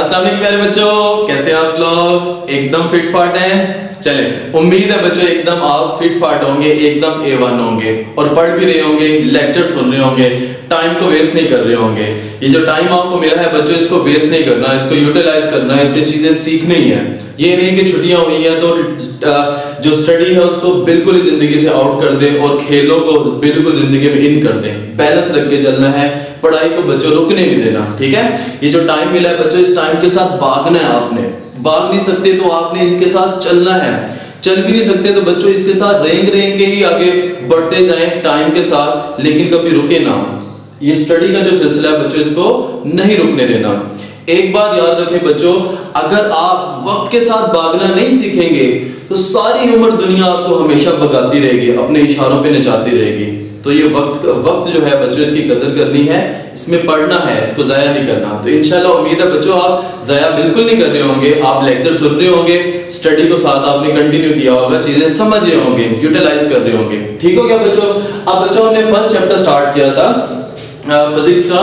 अस्सलाम वालेकुम प्यारे बच्चों, कैसे हैं आप लोग? एकदम फिट फाट हैं? चले, उम्मीद है बच्चों एकदम आप फिट फाट होंगे, एकदम A1 होंगे और पढ़ भी रहे होंगे, लेक्चर सुन रहे होंगे, टाइम को वेस्ट नहीं कर रहे होंगे। ये जो टाइम आपको मिला है बच्चों, इसको वेस्ट नहीं करना, इसको यूटिलाइज करना है, इससे चीजें सीखनी है। ये नहीं कि छुट्टियां हुई हैं तो जो स्टडी है उसको बिल्कुल ही जिंदगी से आउट कर दें और खेलों को बिल्कुल जिंदगी में इन कर दें। बैलेंस रख के चलना है, पढ़ाई को बच्चों रुकने नहीं देना, ठीक है? ये जो टाइम मिला है बच्चों, इस टाइम के साथ भागना है आपने। भाग नहीं सकते तो आपने इनके साथ चलना है, चल भी नहीं सकते तो बच्चों इसके साथ रेंग रेंग के ही आगे बढ़ते जाएं टाइम के साथ, लेकिन कभी रुके ना। ये स्टडी का जो सिलसिला है बच्चों, इसको नहीं रुकने देना। एक बात याद रखें बच्चों, अगर आप वक्त के साथ भागना नहीं सीखेंगे तो सारी उम्र दुनिया आपको हमेशा भगाती रहेगी, अपने इशारों पे नचाती रहेगी। तो ये वक्त जो है बच्चों, इसकी कदर करनी है, इसमें पढ़ना है, इसको जाया नहीं करना। तो इंशाल्लाह उम्मीद है बच्चों आप जाया बिल्कुल नहीं कर रहे होंगे, आप लेक्चर सुन रहे होंगे, स्टडी को साथ आपने कंटिन्यू किया होगा, चीजें समझ रहे होंगे, यूटिलाइज कर रहे होंगे। ठीक हो गया बच्चों? अब बच्चों हमने फर्स्ट चैप्टर स्टार्ट किया था फिजिक्स का।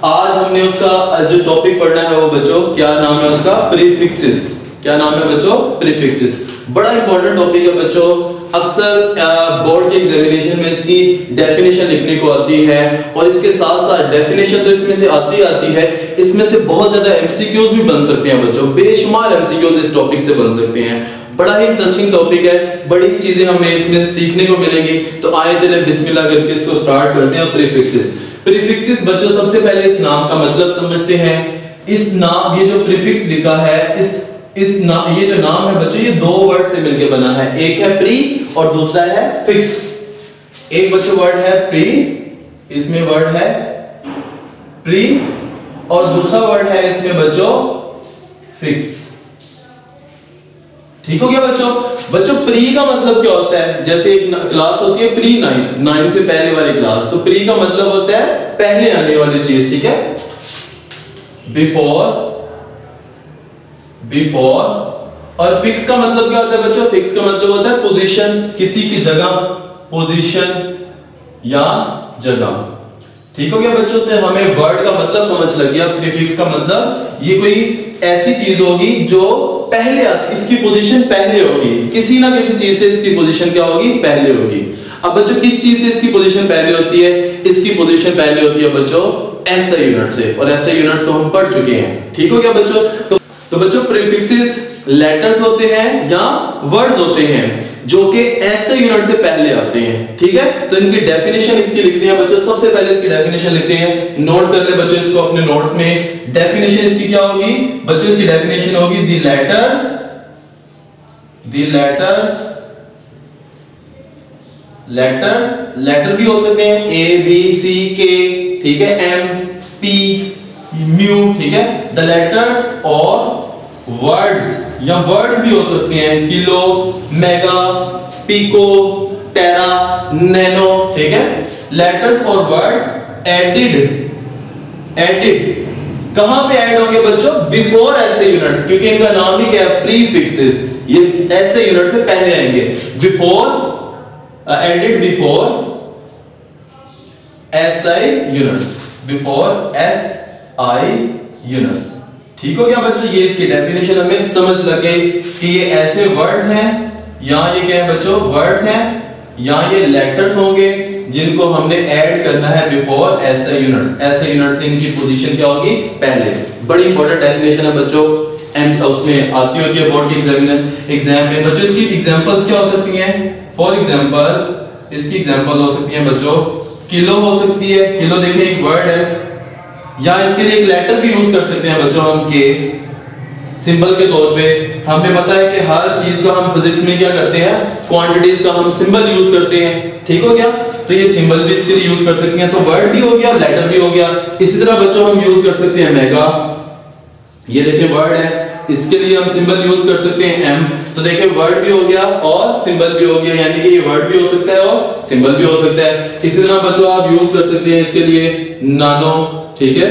आज हमने उसका जो टॉपिक पढ़ना है वो बच्चों, क्या नाम है उसका? प्रीफिक्सेस। क्या नाम है बच्चों? प्रीफिक्सेस। बड़ा इंपॉर्टेंट टॉपिक है बच्चों। अक्सर बोर्ड के एग्जामिनेशन में इसकी डेफिनेशन लिखने को आती है और इसके साथ साथ डेफिनेशन तो इसमें से आती है, इसमें से बहुत ज्यादा एमसीक्यूज भी बन सकते हैं बच्चों, बेशुमार एमसीक्यूज इस टॉपिक से बन सकते हैं। बड़ा ही इंटरेस्टिंग टॉपिक है, बड़ी चीजें हमें इसमें सीखने को मिलेंगी। तो आए चले बिस्मिल्लाह करके इसको स्टार्ट करते हैं। प्रीफिक्सेस। प्रीफिक्सेस बच्चों, सबसे पहले इस नाम का मतलब समझते हैं। इस नाम, ये जो प्रीफिक्स लिखा है, ये जो नाम है बच्चों, ये दो वर्ड से मिलकर बना है। एक है प्री और दूसरा है फिक्स। एक बच्चों वर्ड है प्री, इसमें वर्ड है प्री, और दूसरा वर्ड है इसमें बच्चों फिक्स। ठीक हो गया बच्चों? बच्चों प्री का मतलब क्या होता है? जैसे एक क्लास होती है प्री नाइन्थ, 9 से पहले वाली क्लास, तो प्री का मतलब होता है पहले आने वाली चीज, ठीक है? बिफोर और फिक्स का मतलब क्या होता है बच्चों? फिक्स का मतलब होता है पोजीशन, किसी की जगह, पोजीशन या जगह। ठीक हो गया बच्चों? तो हमें वर्ड का मतलब समझ लग गया। प्रीफिक्स का मतलब ये कोई ऐसी चीज होगी जो पहले, इसकी पोजीशन पहले होगी, किसी ना किसी चीज से इसकी पोजीशन क्या होगी? पहले होगी। अब बच्चों किस चीज से इसकी पोजीशन पहले होती है? इसकी पोजीशन पहले होती है बच्चों एसआई यूनिट से, और एसआई यूनिट्स को हम पढ़ चुके हैं। ठीक हो गया बच्चों? तो बच्चों प्रीफिक्सेस लेटर्स होते हैं या वर्ड्स होते हैं जो कि एसआई यूनिट से पहले आते हैं, ठीक है? तो इनकी डेफिनेशन इसकी लिखनी है बच्चों। सबसे पहले इसकी डेफिनेशन लिखते हैं, नोट कर ले बच्चों इसको अपने नोट्स में। डेफिनेशन इसकी क्या होगी बच्चों? इसकी डेफिनेशन होगी द लेटर भी हो सकते हैं, ए बी सी के, ठीक है, एम पी म्यू, ठीक है? द लेटर्स और वर्ड्स, या वर्ड्स भी हो सकते हैं, किलो, मेगा, पिको, टेरा, नैनो, ठीक है? लेटर्स और वर्ड्स एडेड कहां पे ऐड होंगे बच्चों? बिफोर एसआई यूनिट्स, क्योंकि इनका नाम ही क्या है? प्रीफिक्सेस। ये एसआई यूनिट से पहले आएंगे। Before added before SI units, before SI units. ठीक हो गया बच्चों? ये इसकी डेफिनेशन हमें समझ लगे कि ये ऐसे वर्ड्स हैं, या ये क्या है बच्चों? वर्ड्स हैं, या ये लेटर्स होंगे जिनको हमने ऐड करना है before SI units. SI unit से इनकी पोजीशन क्या होगी? पहले। बड़ी इंपॉर्टेंट डेफिनेशन है बच्चों, एंड उसमें आती होती है बोर्ड के एग्जाम में बच्चों। इसकी एग्जांपल्स क्या हो सकती हैं? फॉर एग्जांपल इसकी एग्जांपल हो सकती है बच्चों किलो हो सकती है। किलो देखिए एक वर्ड है, या इसके लिए एक लेटर भी यूज कर सकते हैं बच्चों हम, के सिंबल के तौर पे। हमें पता है कि हर चीज का हम फिजिक्स में क्या करते हैं? क्वांटिटीज का हम सिंबल यूज करते हैं। ठीक हो गया? तो ये सिंबल भी इसके लिए यूज कर सकते हैं। तो वर्ड भी हो गया, लेटर भी हो गया। इसी तरह बच्चों हम यूज कर सकते हैं मेगा, ये देखिए वर्ड है, इसके लिए हम सिंबल यूज कर सकते हैं एम। तो देखिए वर्ड भी हो गया और सिंबल भी हो गया, यानी कि ये वर्ड भी हो सकता है और सिंबल भी हो सकता है। इसी तरह बच्चों आप यूज कर सकते हैं इसके लिए नानो, ठीक है?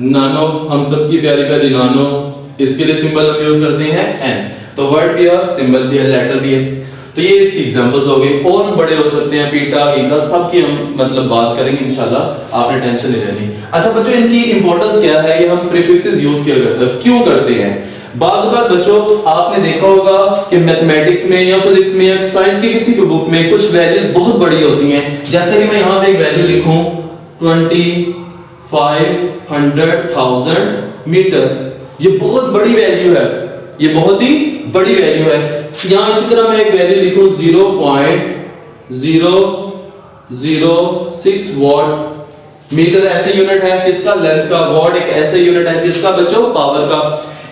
नानो, हम सबकी प्यारी प्यारी नानो, इसके लिए सिंबल हम यूज करते हैं एन। तो वर्ड भी है, सिंबल भी है, लेटर भी है। तो ये इसकी एग्जांपल्स हो गए, और भी बड़े हो सकते हैं, बीटा गीगा सबकी हम मतलब बात करेंगे इंशाल्लाह, आपने टेंशन नहीं लेनी। अच्छा बच्चों, इनकी इंपॉर्टेंस क्या है, ये हम प्रीफिक्सेस यूज किया करते हैं, क्यों करते हैं? बात बच्चों आपने देखा होगा कि मैथमेटिक्स में या फिजिक्स में या साइंस की किसी भी बुक में कुछ वैल्यूज बहुत बड़ी होती हैं, जैसे कि मैं यहाँ पे एक वैल्यू लिखूं 2500,000 मीटर, ये बहुत बड़ी वैल्यू है, ये बहुत ही बड़ी वैल्यू है। यहाँ इसी तरह मैं एक वैल्यू लिखूं 0.006 वॉट मीटर, ऐसे यूनिट है किसका? लेंथ का। वॉट एक ऐसे यूनिट है किसका बच्चों? पावर का।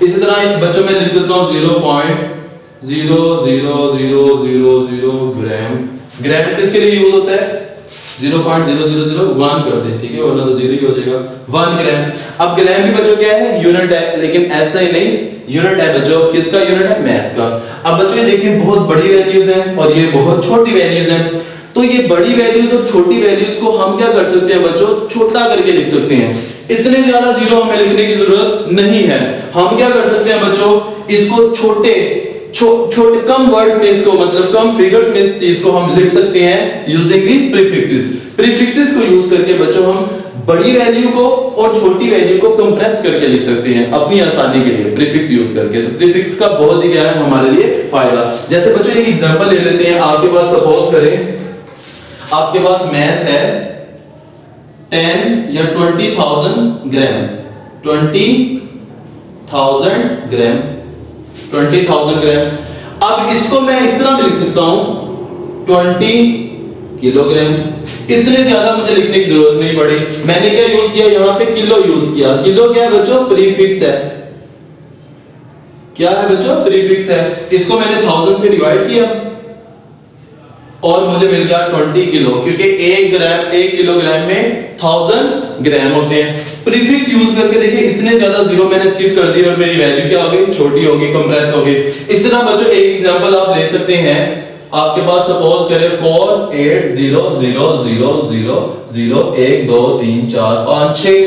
इसी तरह एक बच्चों में लिख देता हूं 0.00000 ग्राम। ग्राम किसके लिए यूज होता है? 0.0001 कर दे, ठीक है, वरना तो 0 ही हो जाएगा। 1 ग्राम। अब ग्राम भी बच्चों क्या है? यूनिट है, लेकिन ऐसा ही नहीं, यूनिट है बच्चों किसका? यूनिट है मैथ का। अब बच्चों ये देखिए बहुत बड़ी वैल्यूज हैं और ये बहुत छोटी वैल्यूज हैं, तो ये बड़ी वैल्यूज और छोटी वैल्यूज को हम क्या कर सकते हैं बच्चों? छोटा करके लिख सकते हैं। इतने ज्यादा जीरो हमें लिखने की जरूरत नहीं है। हम क्या कर सकते हैं बच्चों? इसको छोटे कम वर्ड्स में, इसको मतलब कम फिगर्स में इस चीज को हम लिख सकते हैं यूजिंग दी प्रीफिक्सेस। प्रीफिक्सेस को यूज करके बच्चों हम बड़ी वैल्यू को और छोटी वैल्यू को कंप्रेस करके लिख सकते हैं अपनी आसानी के लिए प्रीफिक्स यूज करके। तो प्रीफिक्स का बहुत ही क्या है हमारे लिए फायदा। जैसे बच्चों एक एग्जांपल ले लेते हैं, आपके पास सपोज करें आपके पास मैथ है 10 या 20,000 ग्राम, 20,000 ग्राम, 20,000 ग्राम। अब इसको मैं इस तरह भी लिख सकता हूं 20 किलोग्राम। इतने ज्यादा मुझे लिखने की जरूरत नहीं पड़ी। मैंने क्या यूज किया? यहां पे किलो यूज किया। किलो क्या है बच्चों? प्रीफिक्स है। क्या है बच्चों? प्रीफिक्स है। इसको मैंने 1000 से डिवाइड किया और मुझे मिल गया 20 किलो, क्योंकि 1 किलोग्राम में 1000 ग्राम होते हैं। प्रीफिक्स यूज करके देखिए इतने ज्यादा जीरो मैंने स्किप कर दिए और मेरी वैल्यू क्या हो गई? छोटी हो गई, कंप्रेस हो गई। इस तरह बच्चों एक एग्जांपल आप ले सकते हैं। आपके पास सपोज करें 480000012345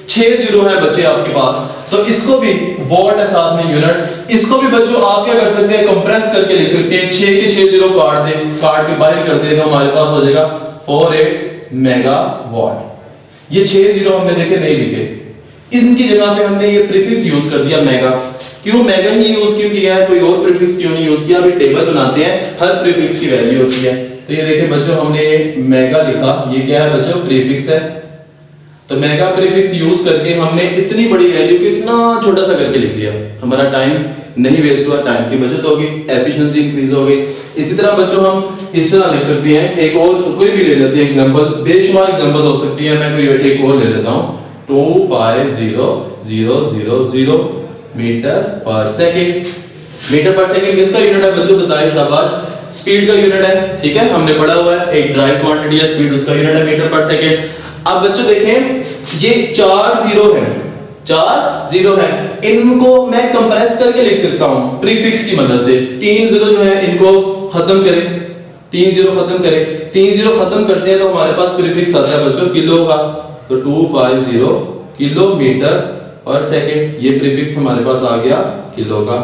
6 जीरो है बच्चे आपके पास, तो इसको भी वॉट है साथ में यूनिट, इसको भी बच्चों आप क्या कर सकते हैं? कंप्रेस करके लिख सकते हैं। 6 के 6 जीरो काट के बाहर कर दे तो हमारे पास हो जाएगा 48 मेगावाट। ये 6 जीरो हमने देखे नहीं लिखे, इनकी जगह पे हमने ये प्रीफिक्स यूज कर दिया मेगा। क्यों मेगा ही यूज क्यों किया है? कोई और प्रीफिक्स क्यों नहीं यूज किया? अभी टेबल बनाते हैं, हर प्रीफिक्स की वैल्यू होती है। तो ये देखिए बच्चों हमने मेगा लिखा, ये क्या है बच्चों? प्रीफिक्स है। तो मेगा प्रीफिक्स यूज करके हमने इतनी बड़ी वैल्यू को इतना छोटा सा करके लिख दिया। हमारा टाइम नहीं वेस्ट हुआ, टाइम की बचत होगी, एफिशिएंसी इंक्रीज हो गई। इसी तरह बच्चों हम इस तरह लिख सकते हैं। एक और कोई भी ले लेते हैं एग्जांपल, बेशुमार एग्जांपल हो सकती है, मैं कोई एक और ले लेता हूं 250,000 मीटर पर सेकंड। मीटर पर सेकंड किसका यूनिट है बच्चों? बताएं, शाबाश। स्पीड का यूनिट है, ठीक है, हमने पढ़ा हुआ है। एक ड्राइव क्वांटिटी है, स्पीड उसका यूनिट है मीटर पर सेकंड। अब बच्चों देखें ये 4 जीरो है, 4 जीरो है, इनको मैं कंप्रेस करके लिख सकता हूं प्रीफिक्स की मदद से। 3 जीरो जो है इनको खत्म करें, 3 जीरो खत्म करें, 3 जीरो खत्म करते हैं तो हमारे पास प्रीफिक्स आता है बच्चों किलो का। तो 250 किलोमीटर पर सेकंड, ये प्रीफिक्स हमारे पास आ गया किलो का।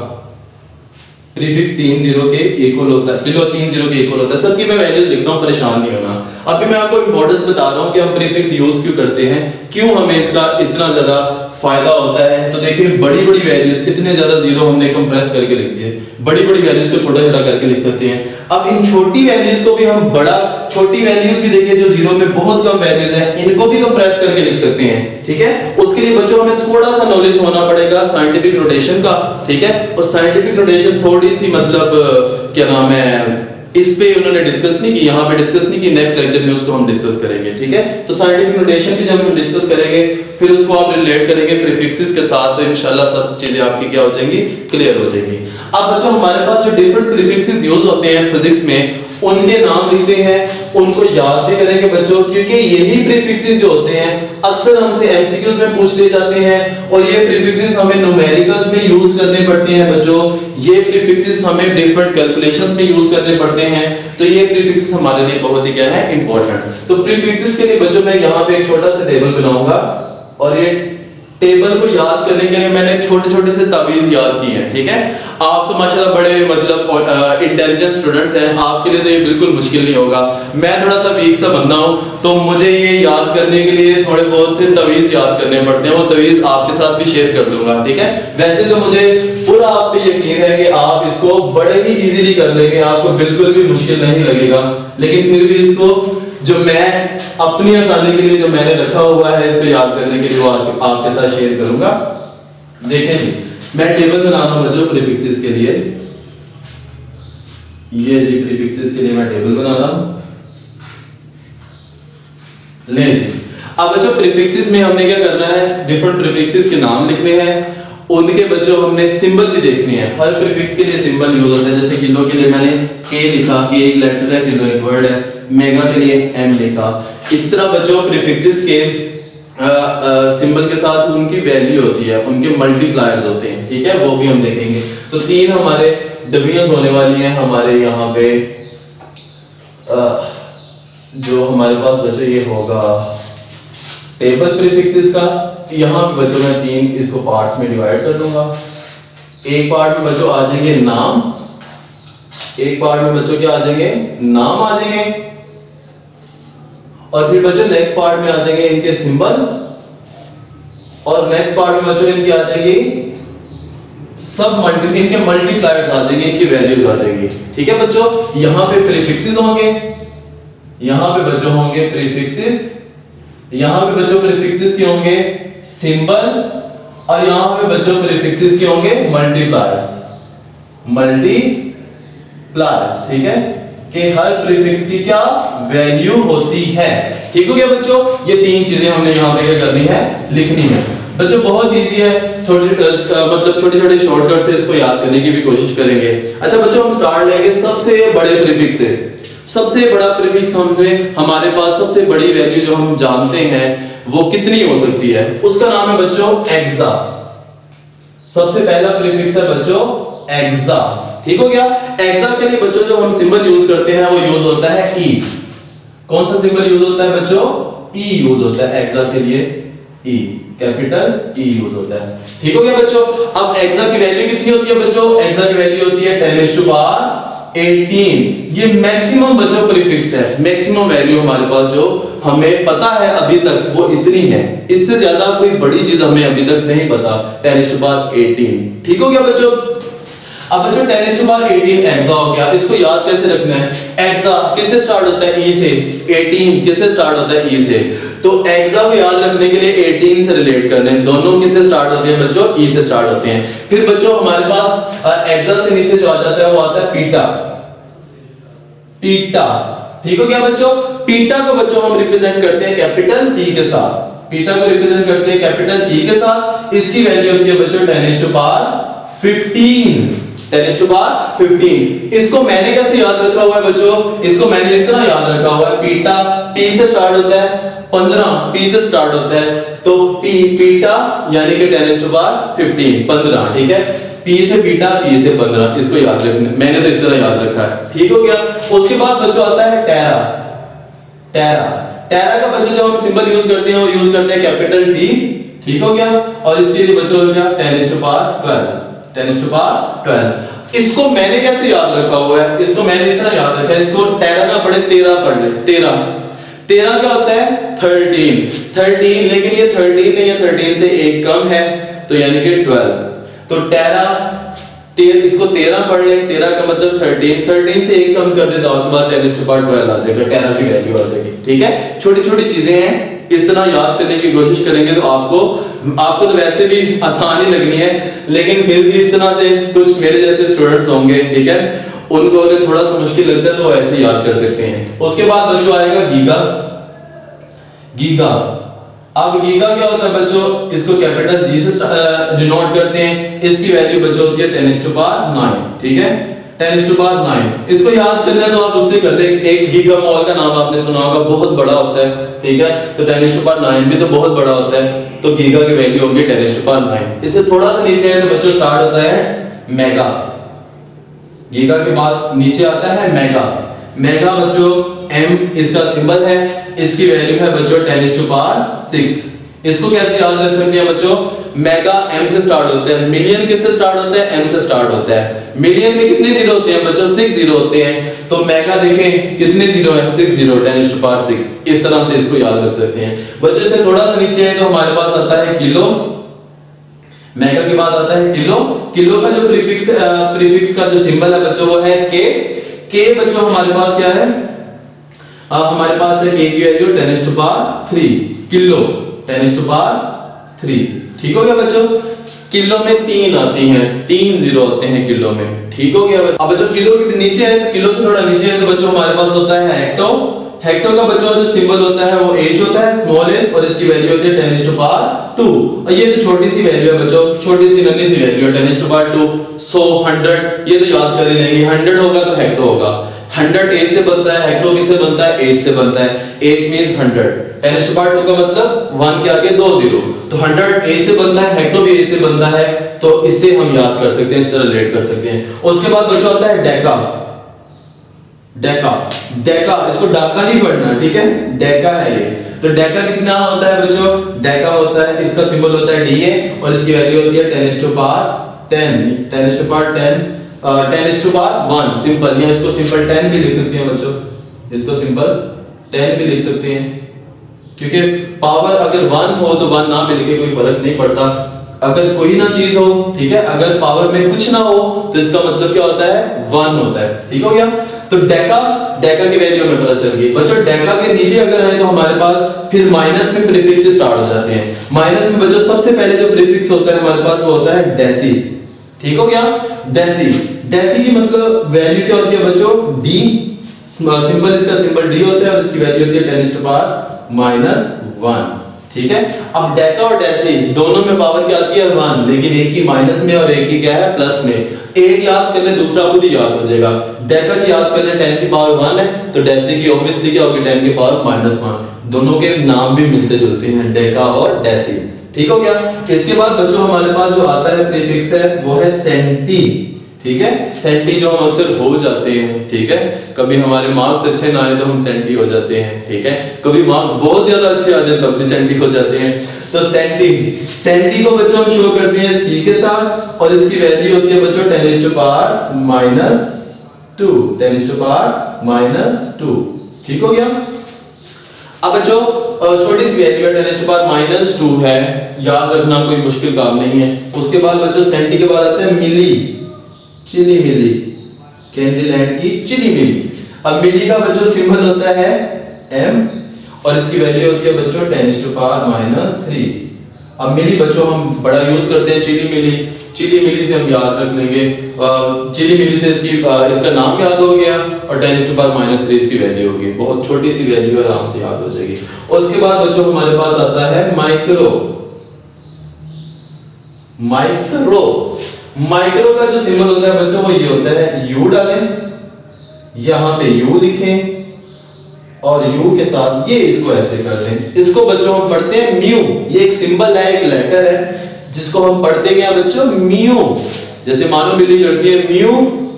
प्रीफिक्स 3 जीरो के इक्वल होता है, किलो 3 जीरो के इक्वल होता है। सबकी मैं वैल्यूज लिखता हूं, परेशान नहीं होना। अभी मैं आपको इंपॉर्टेंस बता रहा हूं कि हम प्रीफिक्स यूज क्यों करते हैं, क्यों हमें इसका इतना ज्यादा फायदा होता है। तो देखिए बड़ी बड़ी वैल्यूज, इतने ज्यादा जीरो हमने कंप्रेस करके लिख दिए, बड़ी बड़ी वैल्यूज को छोटा छोटा करके लिख सकते हैं। अब इन छोटी वैल्यूज को भी हम बड़ा, छोटी वैल्यूज भी देखिए जो जीरो में बहुत कम वैल्यूज हैं, इनको भी कंप्रेस करके लिख सकते हैं, ठीक है। उसके लिए बच्चों हमें थोड़ा सा नॉलेज होना पड़ेगा साइंटिफिक नोटेशन का, ठीक है। और साइंटिफिक नोटेशन थोड़ी सी मतलब क्या नाम है, इस पे उन्होंने डिस्कस नहीं की, यहाँ पे डिस्कस नहीं की, नेक्स्ट लेक्चर में उसको हम डिस्कस करेंगे, ठीक है। तो साइंटिफिक नोटेशन की जब हम डिस्कस करेंगे फिर उसको आप रिलेट करेंगे प्रीफिक्सेस के साथ, तो इंशाल्लाह सब चीजें आपकी क्या हो जाएंगी? क्लियर हो जाएंगी। अब बच्चों हमारे पास जो डिफरेंट प्रीफिक्सेस यूज होते हैं फिजिक्स में, उनके नाम लिखते हैं, उनको याद भी करेंगे बच्चों, क्योंकि यही प्रीफिक्सेस जो होते हैं अक्सर हमसे एमसीक्यूज में पूछ लिए जाते हैं और ये प्रीफिक्सेस हमें न्यूमेरिकल्स में यूज करने पड़ते हैं बच्चों। ये प्रीफिक्सेस हमें डिफरेंट कैलकुलेशंस में यूज करने पड़ते हैं। तो ये प्रीफिक्सेस हमारे लिए बहुत ही क्या है? इंपॉर्टेंट। तो प्रीफिक्सेस के लिए बच्चों मैं यहाँ पे एक छोटा सा टेबल बनाऊंगा और ये टेबल को याद करने के लिए मैंने छोटे छोटे से तवीज याद किए हैं, ठीक है। आप तो माशाल्लाह बड़े मतलब इंटेलिजेंट स्टूडेंट्स हैं, आपके लिए तो ये बिल्कुल मुश्किल नहीं होगा। मैं थोड़ा सा वीक सा बंदा हूँ, तो मुझे ये याद करने के लिए थोड़े बहुत तवीज याद करने पड़ते हैं। वो तवीज आपके साथ भी शेयर कर दूंगा, ठीक है। वैसे तो मुझे पूरा आप पे यकीन है कि आप इसको बड़े ही इजीली कर लेंगे, आपको बिल्कुल भी मुश्किल नहीं लगेगा। लेकिन फिर भी इसको जो मैं अपनी आसानी के लिए जो मैंने रखा हुआ है इसको याद करने के लिए वो आपके साथ शेयर करूंगा। देखें जी, मैं टेबल बना रहा हूं बच्चों प्रीफिक्सेस के लिए। ये जी प्रीफिक्सेस के लिए मैं टेबल बना रहा हूं। ले जी, अब बच्चों प्रीफिक्सेस में हमने क्या करना है, डिफरेंट प्रीफिक्सेस के नाम लिखने हैं, उनके बच्चों हमने सिंबल भी देखने हैं। हर प्रीफिक्स के लिए सिंबल यूज होता है। जैसे किलो के लिए मैंने के लिखा, कि एक लेटर है, किलो एक वर्ड है। मेगा के लिए एम लिखा। इस तरह बच्चों प्रीफिक्सेस के सिंबल के साथ उनकी वैल्यू होती है, उनके मल्टीप्लायर्स होते हैं, ठीक है, वो भी हम देखेंगे। तो तीन हमारे डिवीजन होने वाली हैं हमारे यहाँ पे। जो हमारे पास बच्चों ये होगा टेबल प्रीफिक्सेस का, यहाँ पे बच्चों मैं तीन इसको पार्ट्स में डिवाइड कर दूंगा। एक पार्ट में बच्चों आ जाएंगे नाम, एक पार्ट में बच्चों क्या आ जाएंगे, नाम आ जाएंगे, और फिर बच्चों नेक्स्ट पार्ट में आ जाएंगे इनके सिंबल, और नेक्स्ट पार्ट में बच्चों इनकी आ जाएंगी सब इनके मल्टीप्लायर्स आ जाएंगे, इनकी वैल्यूज आ जाएंगी, ठीक है बच्चों। यहाँ पे प्रीफिक्सेस होंगे, यहाँ पे बच्चों होंगे प्रीफिक्सेस, यहाँ पे बच्चों प्रीफिक्सेस के होंगे सिंबल, और यहाँ पे बच्चों प्रीफिक्सेस के होंगे मल्टीप्लायर्स, मल्टीप्लायर्स, ठीक है, कि हर प्रीफिक्स की क्या वैल्यू होती है। ठीक हो गया बच्चों, ये तीन चीजें हमने यहाँ पे क्या करनी है, लिखनी है बच्चों। बहुत इजी है, मतलब छोटे छोटे शॉर्टकट से इसको याद करने की भी कोशिश करेंगे। अच्छा बच्चों, हम स्टार्ट लेंगे सबसे बड़े प्रीफिक्स से। सबसे बड़ा प्रीफिक्स हमारे पास सबसे बड़ी वैल्यू जो हम जानते हैं वो कितनी हो सकती है, उसका नाम है बच्चों एक्सा। सबसे पहला प्रीफिक्स है बच्चों एक्सा, ठीक हो गया। एक्सा के लिए बच्चों जो हम सिंबल यूज करते हैं वो यूज होता है ई। कौन सा सिंबल यूज होता है बच्चों, ई यूज होता है एक्सा के लिए, ई, कैपिटल ई यूज होता है, ठीक हो गया बच्चों। अब एक्सा की वैल्यू कितनी होती है बच्चों, एक्सा की वैल्यू होती है 10⁻18। ये मैक्सिमम बच्चों प्रीफिक्स है, मैक्सिमम वैल्यू हमारे पास जो हमें पता है अभी तक वो इतनी है। इससे ज्यादा कोई बड़ी चीज हमें अभी तक नहीं पता। 10⁻18, ठीक हो गया बच्चों। अब बच्चों 10⁻18 एक्सा हो गया। इसको याद कैसे रखना है, एक्सा किससे स्टार्ट होता है, ई से, 18 किससे स्टार्ट होता है, ई से। तो एक्सा को याद रखने के लिए 18 से रिलेट करने, दोनों किससे स्टार्ट होते हैं बच्चों, ई से स्टार्ट होते हैं। फिर बच्चों हमारे पास एक्सा से नीचे जो आ जाता है वो आता है पीटा, पीटा, ठीक हो गया बच्चों। पीटा को बच्चों हम रिप्रेजेंट करते हैं कैपिटल टी के साथ, पीटा को रिप्रेजेंट करते हैं कैपिटल टी के साथ। इसकी वैल्यू होती है बच्चों 10⁻15, 10⁻15। इसको मैंने कैसे याद रखा हुआ है बच्चों, इसको मैंने इस तरह याद रखा हुआ है, पीटा पी से स्टार्ट होता है, 15 पी से स्टार्ट होता है, तो पी पीटा यानी कि 10⁻15, 15, ठीक है। पी से पीटा, पी से 15, इसको याद रखना, मैंने तो इस तरह याद रखा है, ठीक हो गया। उसके बाद बच्चों आता है टेरा, टेरा, टेरा का बच्चों जो हम सिंबल यूज करते हैं वो यूज करते हैं कैपिटल टी, ठीक हो गया। और इसके लिए बच्चों हो गया 10⁻12, 10⁻12। इसको मैंने कैसे याद रखा हुआ है, इसको मैंने इस तरह याद रखा है, इसको टेरा का पढ़े 13 पढ़ ले, 13, 13 क्या होता है 13, 13, लेकिन ये 13 नहीं है, 13 से एक कम है तो यानी कि 12। तो टेरा, इसको 13 पढ़ ले, 13 का मतलब 13, 13 से एक कम कर दे तो आपके पास 10⁻12 आ जाएगा, टेरा की वैल्यू आ जाएगी, ठीक है। छोटी छोटी चीजें हैं, इस तरह याद करने की कोशिश करेंगे तो आपको तो वैसे भी आसानी लगनी है, लेकिन फिर भी इस तरह से कुछ मेरे जैसे स्टूडेंट्स होंगे, ठीक है, उनको अगर थोड़ा सा मुश्किल लगता है तो वो ऐसे याद कर सकते हैं। उसके बाद बच्चों आएगा गीगा, गीगा। अब गीगा क्या होता है बच्चों, इसको कैपिटल जी से डिनोट करते हैं। इसकी वैल्यू बच्चों होती है 10⁻9, ठीक है, 10⁻9। इसको याद करना है तो आप उससे कर ले। एक गीगा मॉल का नाम आपने सुना होगा, बहुत बड़ा होता है, ठीक है, तो 10⁻9 भी तो बहुत बड़ा होता है, तो गीगा की वैल्यू होगी 10⁻9। इससे थोड़ा सा नीचे है तो बच्चों स्टार्ट होता है मेगा, गीगा के बाद नीचे आता है मेगा। मेगा बच्चों एम इसका सिंबल है, इसकी वैल्यू है बच्चों 10⁻6, इसको कैसे याद रख सकते हैं बच्चों? मेगा एम से स्टार्ट होता है, मिलियन किससे स्टार्ट होता है? एम से स्टार्ट होता है। मिलियन में कितने जीरो होते हैं बच्चों? 6 जीरो होते हैं। तो मेगा देखें कितने जीरो है? 6 जीरो, 10⁶। इस तरह से इसको याद रख सकते हैं बच्चों। से थोड़ा सा नीचे है तो हमारे पास आता है किलो। मेगा के बाद आता है किलो। किलो का जो प्रीफिक्स का जो सिंबल है बच्चों वो है के। के बच्चों हमारे पास क्या है? हमारे पास है के की वैल्यू 10⁻³ किलो, 10⁻³ ठीक हो गया बच्चों। किलो में 3 आती हैं, 3 जीरो होते हैं किलो में, ठीक हो गया। अब बच्चों किलो के नीचे है तो किलो से थोड़ा नीचे है तो बच्चों हमारे पास होता है हेक्टो। हेक्टो का बच्चों जो सिंबल होता है वो h होता है, स्मॉल h, और इसकी वैल्यू होती है 10⁻²। और ये तो छोटी सी वैल्यू है बच्चों, छोटी सी नन्ही सी वैल्यू है 10⁻²। 100, 100 ये तो याद कर ही लेंगे। 100 होगा तो हेक्टो होगा। 100 h से बनता है, हेक्टो किससे बनता है? h से बनता है। h means 100। 10⁻² का मतलब 1 के आगे 2 जीरो, तो 100 h से बनता है, हेक्टो भी h से बनता है, तो इससे हम याद कर सकते हैं, इस तरह रिलेट कर सकते हैं। उसके बाद बच्चों आता है डेका। डेका, डेका इसको डाका नहीं पढ़ना, ठीक है, डेका है ये। तो डेका कितना होता है बच्चों? डेका होता है, इसका सिंबल होता है DA और इसकी वैल्यू होती है 10⁻10, 10⁻1 सिंपल। या इसको सिंपल 10 भी लिख सकते हैं बच्चों, इसको सिंपल 10 भी लिख सकते हैं, क्योंकि पावर अगर 1 हो तो 1 ना भी लिखे कोई फर्क नहीं पड़ता। अगर कोई ना चीज हो, ठीक है, अगर पावर में कुछ ना हो तो इसका मतलब क्या होता है? 1 होता है, ठीक हो गया। तो डेका, डेका की वैल्यू हमें पता चल गई बच्चों। डेका के नीचे अगर है तो हमारे पास फिर माइनस में प्रीफिक्स स्टार्ट हो जाते हैं। माइनस में बच्चों सबसे पहले जो प्रीफिक्स होता है हमारे पास वो होता है डेसी, ठीक हो गया। डेसी, डेसी की मतलब वैल्यू क्या होती है बच्चों? D, सिंबल इसका सिंबल D होता है और इसकी वैल्यू होती है 10⁻⁻1, ठीक है। अब डेका और डेसी दोनों में पावर क्या आती है? 1, लेकिन एक की माइनस में और एक की क्या है? प्लस में। एक याद कर ले, दूसरा खुद ही याद हो जाएगा। डेका की याद कर ले 10 की पावर 1 है, तो डेसी की ऑब्वियसली क्या होगी? 10 की पावर -1। दोनों के नाम भी मिलते जुलते हैं, डेका और डेसी, ठीक हो गया। इसके बाद बच्चों हमारे पास जो आता है प्रीफिक्स है वो है सेंटी, ठीक है। सेंटी जो हम अक्सर हो जाते हैं, ठीक है, कभी हमारे मार्क्स अच्छे ना आए तो हम सेंटी हो जाते हैं, ठीक है, कभी मार्क्स बहुत ज्यादा अच्छे आ जाए तब भी सेंटी हो जाते हैं। तो सेंटी, सेंटी को बच्चों हम शो करते हैं C के साथ और इसकी वैल्यू होती है बच्चों 10⁻², ठीक हो गया। अब बच्चों छोटी सी वैल्यू है 10⁻² है, याद रखना कोई मुश्किल काम नहीं है। उसके बाद बच्चों सेंटी के बाद आता है मिली, चिली मिली, कैंडीलैंड की चिली मिली। अब मिली का बच्चों सिंबल होता है M और इसकी वैल्यू होती है बच्चों 10⁻³ अब मिली बच्चों हम बड़ा यूज करते हैं चिली मिली। चिली मिली से हम याद रख लेंगे, चिली मिली से इसका नाम याद हो गया और 10⁻³ इसकी वैल्यू होगी। बहुत छोटी सी वैल्यू है, आराम से याद हो जाएगी। और उसके बाद बच्चों हमारे पास आता है माइक्रो। माइक्रो, माइक्रो का जो सिंबल होता है बच्चों वो ये होता है, U डालें, यहां पे U लिखें और U के साथ ये इसको ऐसे कर दें। इसको बच्चों हम पढ़ते हैं म्यू, ये एक सिंबल है, एक लेटर है जिसको हम पढ़ते क्या बच्चों? म्यू। जैसे मानो मिली करती है म्यू,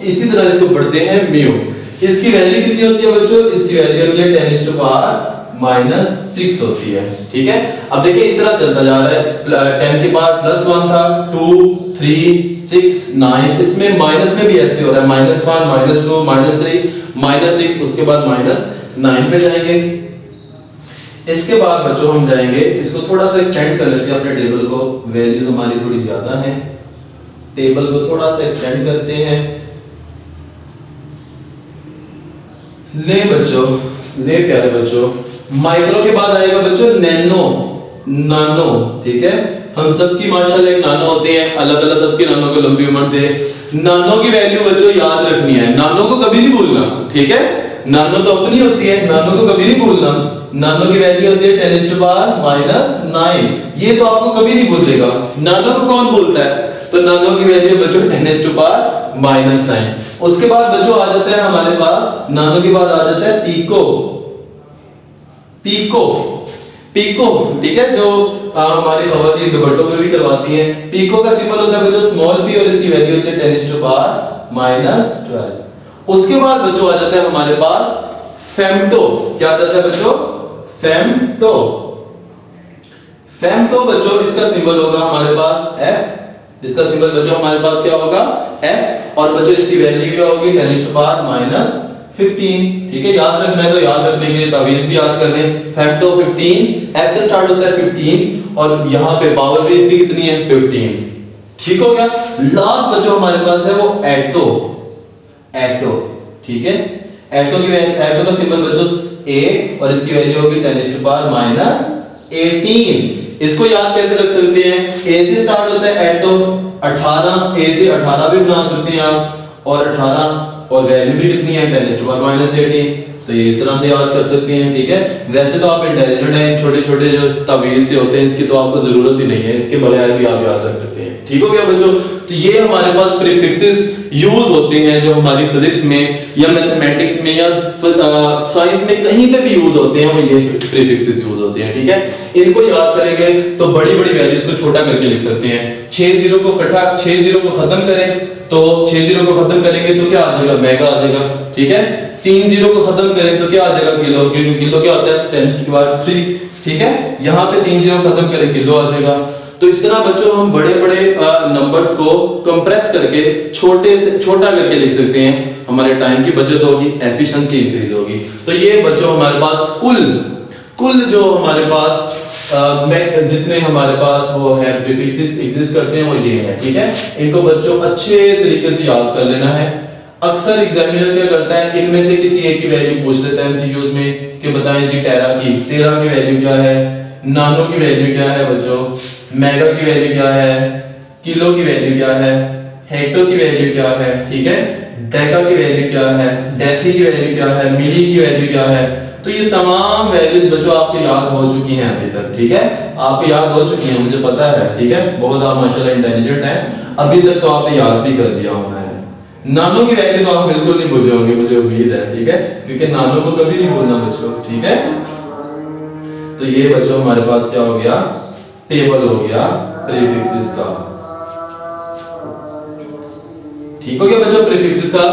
इसी तरह इसको पढ़ते हैं म्यू। इसकी वैल्यू कितनी होती है बच्चों? इसकी वैल्यू होती है 10⁻⁻6 होती है, ठीक है। अब देखिए इस तरह चलता जा रहा है, 10 की पावर +1 था, 2 3 6 9, इसमें माइनस में भी ऐसे हो रहा है, -1 -2 -3 -6, उसके बाद -9 पे जाएंगे। इसके बाद बच्चों हम जाएंगे, इसको थोड़ा सा एक्सटेंड कर लेते हैं अपने टेबल को, वैल्यूज हमारी थोड़ी ज्यादा हैं, टेबल को थोड़ा सा एक्सटेंड करते हैं। ले बच्चों, ले प्यारे बच्चों, माइक्रो के बाद आएगा बच्चों नैनो, नानो, ठीक है। हम सबकी माशाल्लाह एक नानो होते हैं, अल्लाह ताला सबकी नानो को लंबी उम्र दे। नानो की वैल्यू बच्चों याद रखनी है, नानो को कभी नहीं भूलना, ठीक है। नानो तो अपनी होती है, नानो को कभी नहीं भूलना। नानो की वैल्यू होती है 10⁻⁹, ये तो आपको कभी नहीं भूलेगा। नानो को कौन भूलता है? तो नानो की वैल्यू बच्चों 10⁻⁹। उसके बाद बच्चों आ जाता है हमारे पास, नानो के बाद आ जाता है पीको। पीको, पीको, ठीक है, जो हमारी खवातीन दुपट्टों में भी करवाती हैं। पीको का सिंबल होता है बच्चों स्मॉल p और इसकी वैल्यू होती है 10⁻⁻12। उसके बाद बच्चों आ जाता है हमारे पास फेम्टो। क्या आता है बच्चों? फेम्टो। फेमटो बच्चों इसका सिंबल होगा हमारे पास F, इसका सिंबल बच्चों हमारे पास क्या होगा F, और बच्चों इसकी वैल्यू क्या होगी 10⁻⁻15। ठीक है, याद रखना है तो याद रखने के लिए तावीज भी याद कर लें। फेमटो 15, F से स्टार्ट होता है 15 और यहाँ पे पावर भी इसकी कितनी है 15। ठीक हो गया। लास्ट बच्चों हमारे पास है वो एटो, एटो। ठीक है, एटो का सिंबल बच्चों A और इसकी वैल्यू होगी 10⁻⁻18। इसको याद कैसे रख सकते हैं, A से स्टार्ट होता है एटो 18, A से 18 भी बना सकते हैं आप, और 18 और वैल्यू भी कितनी है 10⁻⁻18, तो ये इस तरह से याद कर सकते हैं। ठीक है, वैसे तो आप इंटेलिजेंट हैं, छोटे छोटे जो तावीज से होते हैं इसकी तो आपको जरूरत ही नहीं है, इसके बगैर भी आप याद रख सकते हैं। ठीक हो गया बच्चों, तो ये हमारे पास प्रीफिक्सेस यूज होते हैं जो हमारी फिजिक्स में या मैथमेटिक्स में या साइंस में कहीं पे भी यूज होते हैं, वो ये प्रीफिक्सेस यूज होते हैं। ठीक है, इनको याद करेंगे तो बड़ी बड़ी वैल्यूज को छोटा करके लिख सकते हैं। 6 0 को इकट्ठा 6 0 को खत्म करें तो 6 0 को खत्म करेंगे तो क्या आ जाएगा मेगा आ जाएगा। ठीक है, 3 0 को खत्म करें तो क्या आ जाएगा किलो, क्योंकि किलो क्या होता है 10⁻3। ठीक है, यहाँ पे 3 0 खत्म करें किलो आ जाएगा। तो इस तरह बच्चों हम बड़े बड़े नंबर्स को कंप्रेस करके छोटे से छोटा करके लिख सकते हैं, हमारे टाइम की बचत होगी, एफिशिएंसी इंक्रीज होगी। तो ये बच्चों हमारे पास कुल जो हमारे पास जितने हमारे पास वो है प्रीफिक्सेस एग्जिस्ट करते हैं वो ये है। ठीक है, इनको बच्चों अच्छे तरीके से याद कर लेना है। अक्सर एग्जामिनर क्या करता है, इनमें से किसी एक की वैल्यू पूछ लेता है एमसीक्यूज में कि बताएं जी टेरा की वैल्यू क्या है, नानो की वैल्यू क्या है बच्चों, मेगा की वैल्यू क्या है, किलो की वैल्यू क्या है, हेक्टो की वैल्यू क्या है। ठीक है, डेका की वैल्यू क्या है, डेसी की वैल्यू क्या है, मिली की वैल्यू क्या है। तो ये तमाम वैल्यूज बच्चों आपको याद हो चुकी हैं अभी तक। ठीक है, आपको याद हो चुकी हैं, मुझे पता है। ठीक है, बहुत आप माशाल्लाह इंटेलिजेंट हैं, अभी तक तो आपने याद भी कर लिया होना है। नानो की वैल्यू तो आप बिल्कुल नहीं भूले होंगे, मुझे उम्मीद है। ठीक है, क्योंकि नानो को कभी नहीं भूलना बच्चों। ठीक है, तो ये बच्चों हमारे पास क्या हो गया, टेबल हो गया प्रीफिक्सेस का। ठीक हो गया बच्चों, प्रीफिक्सेस का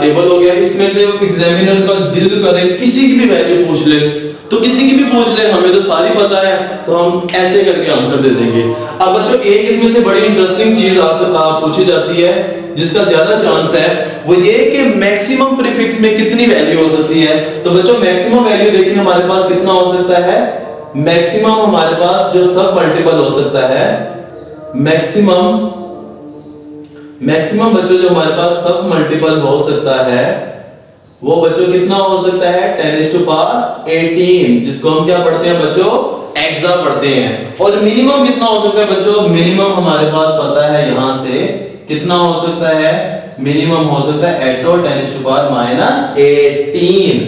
टेबल हो गया। इसमें से एग्जामिनर का दिल करे किसी की भी वैल्यू पूछ ले तो किसी की भी पूछ ले, हमें तो सारी पता है तो हम ऐसे करके आंसर दे देंगे। अब बच्चों एक इसमें से बड़ी इंटरेस्टिंग चीज पूछी जाती है जिसका ज्यादा चांस है, वो ये कि मैक्सिमम प्रीफिक्स में कितनी वैल्यू हो सकती है। तो बच्चों मैक्सिमम वैल्यू देखिए हमारे पास कितना हो सकता है, मैक्सिमम हमारे पास जो सब मल्टीपल हो सकता है, मैक्सिमम बच्चों जो हमारे पास सब मल्टीपल हो सकता है वो बच्चों कितना हो सकता है 10⁻18, जिसको हम क्या पढ़ते हैं बच्चों एक्सा पढ़ते हैं। और मिनिमम कितना हो सकता है बच्चों, मिनिमम हमारे पास पता है यहां से कितना हो सकता है, मिनिमम हो सकता है एटो 10⁻18।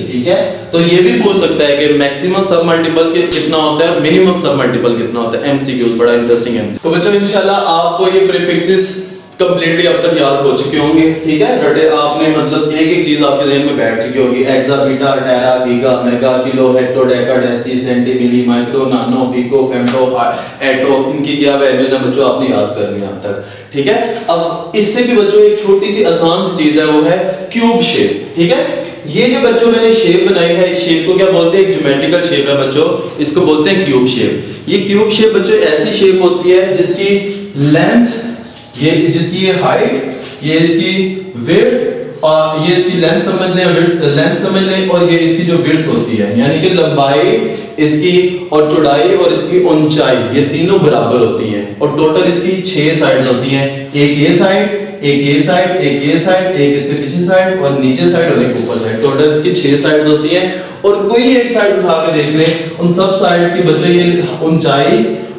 ठीक है, तो ये भी पूछ सकता है कि मैक्सिमम सब मल्टीपल कितना होता है और मिनिमम सब मल्टीपल कितना होता है। एमसीक्यू बड़ा इंटरेस्टिंग है। तो बच्चों इंशाल्लाह आपको ये प्रीफिक्सेस कंप्लीटली अब तक याद हो चुके होंगे। ठीक है, रटे आपने मतलब एक एक चीज आपके ज़हन में बैठ चुकी होगी, exa peta tera giga mega kilo hecto deca deci centi milli micro nano pico femto atto, इनकी क्या वैल्यूज है बच्चों आपने याद कर लिया अब तक। ठीक है, अब इससे भी बच्चों एक छोटी सी आसान सी चीज है, वो है क्यूब शेप। ठीक है, ये जो बच्चों मैंने शेप बनाई है, इस शेप को क्या बोलते हैं, एक ज्योमेट्रिकल शेप है बच्चों, इसको बोलते हैं क्यूब शेप। ये क्यूब शेप बच्चों ऐसी शेप होती है जिसकी लेंथ, ये जिसकी ये हाइट, ये इसकी विड्थ और ये इसकी लेंथ समझ लें, लेंथ समझ लें, और ये इसकी जो विड्थ होती है यानी कि लंबाई इसकी और चौड़ाई और इसकी ऊंचाई, ये तीनों बराबर होती हैं। और टोटल इसकी 6 साइड्स होती हैं, एक ये साइड, एक ये साइड, एक ये साइड, एक इससे पीछे साइड और नीचे साइड और एक ऊपर साइड। टोटल इसकी 6 साइड्स होती हैं। और कोई एक साइड उठा के देख लें, उन सब साइड्स की बच्चों ये ऊंचाई,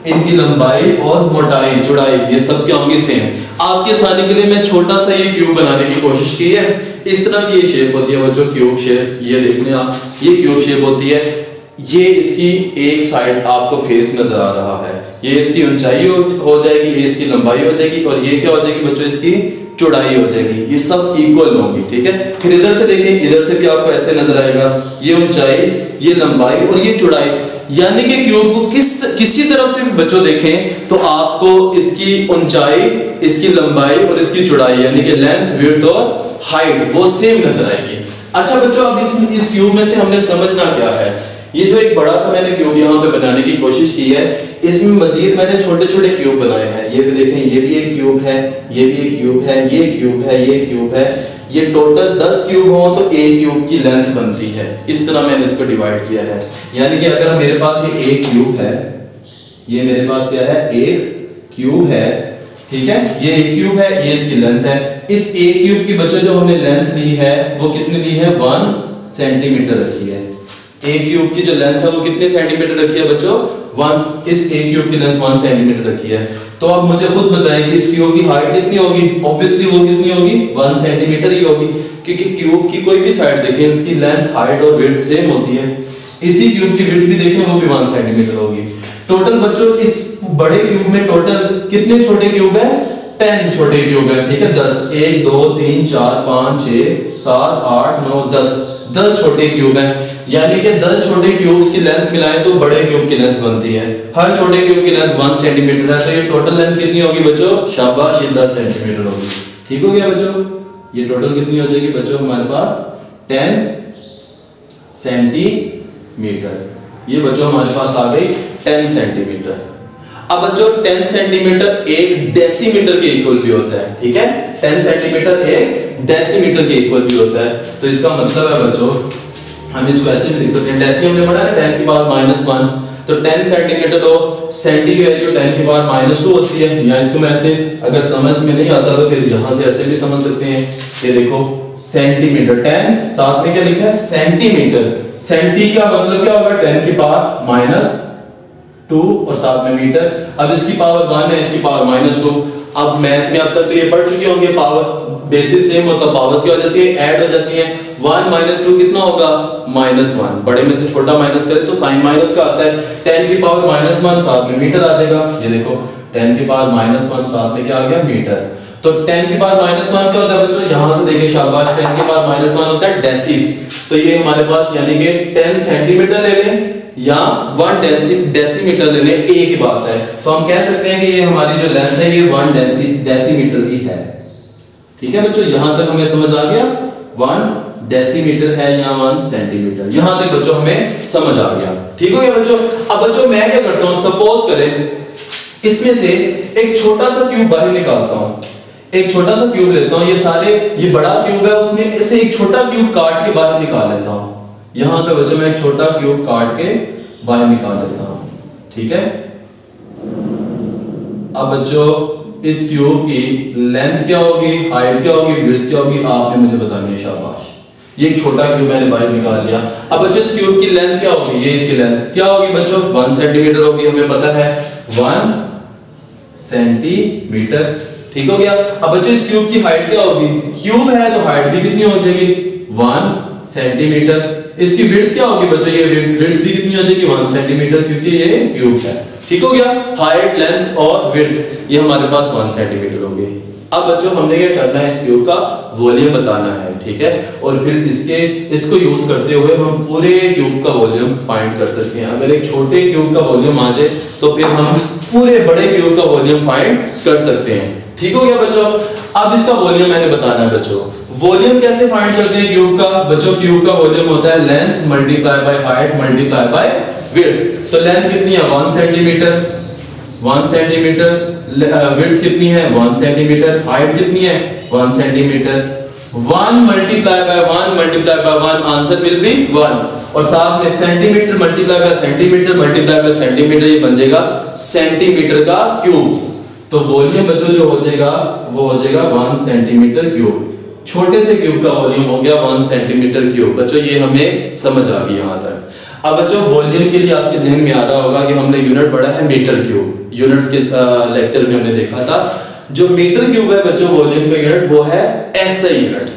इनकी लंबाई और मोटाई चौड़ाई ये सब क्या होंगी सेम। आपके आसानी के लिए मैं छोटा सा ये क्यूब बनाने की कोशिश की है। इस तरह की ये शेप होती है बच्चों क्यूब शेप, ये देख लें आप, ये क्यूब शेप होती है। ये इसकी एक साइड आपको फेस नजर आ रहा है, ये इसकी ऊंचाई हो जाएगी, ये इसकी लंबाई हो जाएगी और ये क्या हो जाएगी बच्चों इसकी चौड़ाई हो जाएगी। ये सब इक्वल होंगी। ठीक है, फिर इधर से देखें, इधर से भी आपको ऐसे नजर आएगा, ये ऊंचाई, ये लंबाई और ये चौड़ाई। यानी कि क्यूब को किसी तरफ से भी बच्चों देखें तो आपको इसकी ऊंचाई, इसकी लंबाई और इसकी चौड़ाई यानी कि लेंथ विड्थ और हाइट वो सेम नजर आएगी। अच्छा बच्चों, अब इस क्यूब में से हमने समझना क्या है, ये जो एक बड़ा सा मैंने क्यूब यहाँ पे बनाने की कोशिश की है, इसमें मजीद मैंने छोटे छोटे क्यूब बनाए हैं। ये भी देखें, ये भी एक क्यूब है, ये भी एक क्यूब है, ये क्यूब है, ये क्यूब है। ये टोटल 10 क्यूब हो तो एक क्यूब की लेंथ बनती है। इस तरह मैंने इसको डिवाइड किया है। यानी कि अगर मेरे पास ये एक क्यूब है, ये मेरे पास क्या है, एक क्यूब है, ठीक है, ये एक क्यूब है, ये इसकी लेंथ है। इस एक क्यूब की बच्चों जो हमने लेंथ ली है वो कितनी ली है, 1 सेंटीमीटर रखी है। एक क्यूब की जो लेंथ है वो कितने सेंटीमीटर रखी है बच्चों, 1। इस एक क्यूब की लेंथ 1 सेंटीमीटर रखी है। तो अब मुझे खुद बताएं कि इस क्यूब की हाइट कितनी होगी। ऑब्वियसली वो कितनी होगी, 1 सेंटीमीटर ही होगी, क्योंकि क्यूब की कोई भी साइड देखें उसकी लेंथ, हाइट और विड्थ सेम होती है। इसी क्यूब की विड्थ भी देखें वो भी 1 सेंटीमीटर होगी। टोटल बच्चों इस बड़े क्यूब में टोटल कितने छोटे क्यूब है, 10 छोटे क्यूब है, ठीक है। 10, 1 2 3 4 5 6 7 8 9 10 छोटे क्यूब हैं। यानी कि 10 छोटे क्यूब्स की लेंथ मिलाएं तो बड़े क्यूब की लेंथ बनती है। हर छोटे क्यूब की लेंथ 1 सेंटीमीटर है, तो ये टोटल लेंथ कितनी होगी बच्चों, शाबाश, ये 10 सेंटीमीटर होगी। ठीक हो गया बच्चों, ये टोटल कितनी हो जाएगी बच्चों हमारे पास 10 सेंटीमीटर। ये बच्चों हमारे पास आ गई 10 सेंटीमीटर। अब बच्चों 10 सेंटीमीटर एक डेसीमीटर के इक्वल भी होता है, ठीक है। 10 सेंटीमीटर एक डेसीमीटर के इक्वल भी होता है। तो इसका मतलब है बच्चों हम इसको ऐसे भी लिख सकते हैं, डेसी हमने पढ़ा है 10 की पावर -1, तो 10 सेंटीमीटर हो, सेंटी की वैल्यू 10 की पावर -2 होती है। या इसको मैं ऐसे, अगर समझ में नहीं आता तो फिर यहां से ऐसे भी समझ सकते हैं। ये देखो सेंटीमीटर, 10 साथ में क्या लिखा है, सेंटीमीटर। सेंटी का मतलब क्या होगा, 10 की पावर -2 और साथ में मीटर। अब इसकी पावर 1 है, इसकी पावर -2। अब मैथ में अब तक तो ये पढ़ चुके होंगे, पावर बेसिस सेम होता है, पावर्स क्या हो जाती है, ऐड हो जाती है। 1 - 2 कितना होगा, -1। बड़े में से छोटा माइनस करें तो साइन माइनस का आता है। 10 की पावर -1 साथ में मीटर आ जाएगा। ये देखो 10 की पावर -1 साथ में क्या आ गया, मीटर। तो 10 की पावर -1 क्या होता है बच्चों, यहां से देखिए शाबाश, 10 की पावर -1 होता है डेसी। तो ये हमारे पास यानी कि 10 सेंटीमीटर ले लें या 1 डेसीमीटर ले लें, एक ही बात है। तो हम कह सकते हैं कि ये हमारी जो लेंथ है ये 1 डेसीमीटर ही है। ठीक है बच्चों, यहां तक हमें समझ आ गया, 1 डेसीमीटर है या 1 सेंटीमीटर। यहां तक बच्चों हमें समझ आ गया। ठीक हो गया बच्चों। अब बच्चों मैं क्या करता हूं, सपोज करें इसमें से एक छोटा सा क्यूब बाहर निकालता हूं, एक छोटा सा क्यूब लेता हूं। ये बड़ा क्यूब है, उसमें ऐसे एक छोटा क्यूब काट के बाहर निकाल लेता हूं। यहां पे बच्चों मैं एक छोटा क्यूब काट के बाहर निकाल लेता हूं, ठीक है। अब बच्चों इस क्यूब की लेंथ क्या होगी, हाइट क्या होगी, विड्थ क्या होगी, आपने मुझे बतानी है, शाबाश। ये एक छोटा क्यूब मैंने बाहर निकाल लिया। अब बच्चों इस क्यूब की लेंथ क्या होगी, ये इसकी लेंथ क्या होगी बच्चों, 1 सेंटीमीटर होगी, हमें पता है 1 सेंटीमीटर। ठीक हो गया। अब बच्चों इस क्यूब की हाइट क्या होगी, क्यूब है तो हाइट भी कितनी हो जाएगी, 1 सेंटीमीटर। इसकी विड्थ क्या होगी बच्चों, ये विड्थ भी कितनी हो जाएगी, 1 सेंटीमीटर, क्योंकि ये क्यूब है। ठीक हो गया। हाइट, लेंथ और विड्थ ये हमारे पास 1 सेंटीमीटर हो गई। अब बच्चों हमने क्या करना है, इस क्यूब का वॉल्यूम बताना है, ठीक है। और फिर इसको यूज करते हुए हम पूरे क्यूब का वॉल्यूम फाइंड कर सकते हैं। अगर एक छोटे क्यूब का वॉल्यूम आ जाए तो फिर हम पूरे बड़े क्यूब का वॉल्यूम फाइंड कर सकते हैं। ठीक हो गया बच्चों। अब इसका वॉल्यूम मैंने बताना है बच्चों। वॉल्यूम कैसे फाइंड करते हैं क्यूब का बच्चों, क्यूब का वॉल्यूम होता है length multiply by height multiply by width. तो लेंथ कितनी है, 1 सेंटीमीटर, 1 सेंटीमीटर। विड्थ कितनी है, 1 सेंटीमीटर। हाइट कितनी है, 1 centimetre. 1 multiply by 1 multiply by 1, answer will be 1। और साथ में centimetre multiply by centimetre multiply by centimetre, ये बन जाएगा सेंटीमीटर का क्यूब। तो वॉल्यूम बच्चों जो हो जाएगा वो हो जाएगा 1 सेंटीमीटर क्यूब। छोटे से क्यूब का वॉल्यूम हो गया 1 सेंटीमीटर क्यूब। बच्चों ये हमें समझ आ गई यहां तक। अब बच्चों वॉल्यूम के लिए आपके जहन में आ रहा होगा कि हमने यूनिट पढ़ा है मीटर क्यूब, यूनिट्स के लेक्चर में हमने देखा था। जो मीटर क्यूब है बच्चों वॉल्यूम का यूनिट, वो है एसआई यूनिट।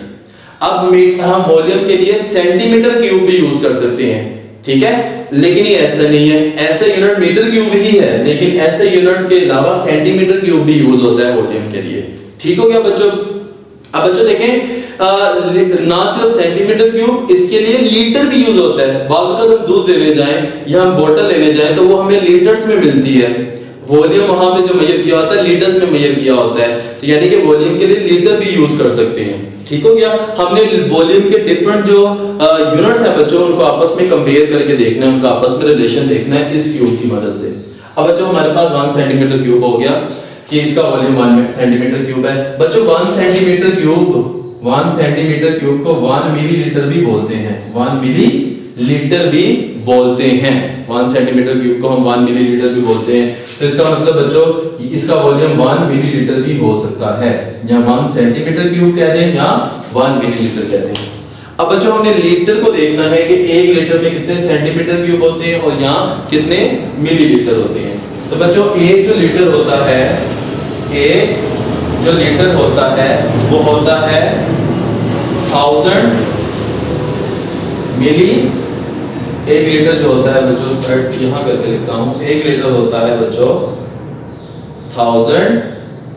अब हम वॉल्यूम के लिए सेंटीमीटर क्यूब भी यूज कर सकते हैं, ठीक है, लेकिन ये ऐसा नहीं है। ऐसा यूनिट मीटर क्यूब ही है, लेकिन ऐसे यूनिट के अलावा सेंटीमीटर क्यूब भी यूज होता है वॉल्यूम के लिए। ठीक हो गया बच्चों। अब बच्चों देखें, ना सिर्फ सेंटीमीटर क्यूब, इसके लिए लीटर भी यूज होता है। बाज़ अगर हम दूध लेने जाएं या हम बोतल लेने जाएं तो वो हमें लीटर्स में मिलती है। वॉल्यूम वहां पे जो मेजर किया होता है लीटर्स में मेजर किया होता है, तो यानी कि वॉल्यूम के लिए लीटर भी यूज कर सकते हैं। ठीक हो गया। हमने वॉल्यूम के डिफरेंट जो यूनिट्स है बच्चों उनको आपस में कंपेयर करके देखना है, उनका आपस में रिलेशन देखना है इस क्यूब की मदद से। अब बच्चों हमारे पास 1 सेंटीमीटर क्यूब हो गया कि इसका वॉल्यूम 1 सेंटीमीटर क्यूब है। बच्चों 1 सेंटीमीटर क्यूब को 1 मिलीलीटर भी बोलते हैं, 1 मिलीलीटर भी बोलते हैं। 1 सेंटीमीटर क्यूब को हम 1 मिलीलीटर भी बोलते हैं। तो इसका मतलब बच्चों इसका वॉल्यूम 1 मिलीलीटर भी हो सकता है, या 1 सेंटीमीटर क्यूब कह दें या 1 मिलीलीटर कह दें। अब बच्चों हमने लीटर को देखना है कि 1 लीटर में कितने सेंटीमीटर क्यूब होते हैं और यहाँ कितने मिलीलीटर होते हैं। तो बच्चों एक जो लीटर होता है, एक जो लीटर होता है वो होता है 1000 मिली। 1 लीटर जो होता है बच्चों, साइड यहाँ करके लिखता हूँ, 1 लीटर होता है बच्चों 1000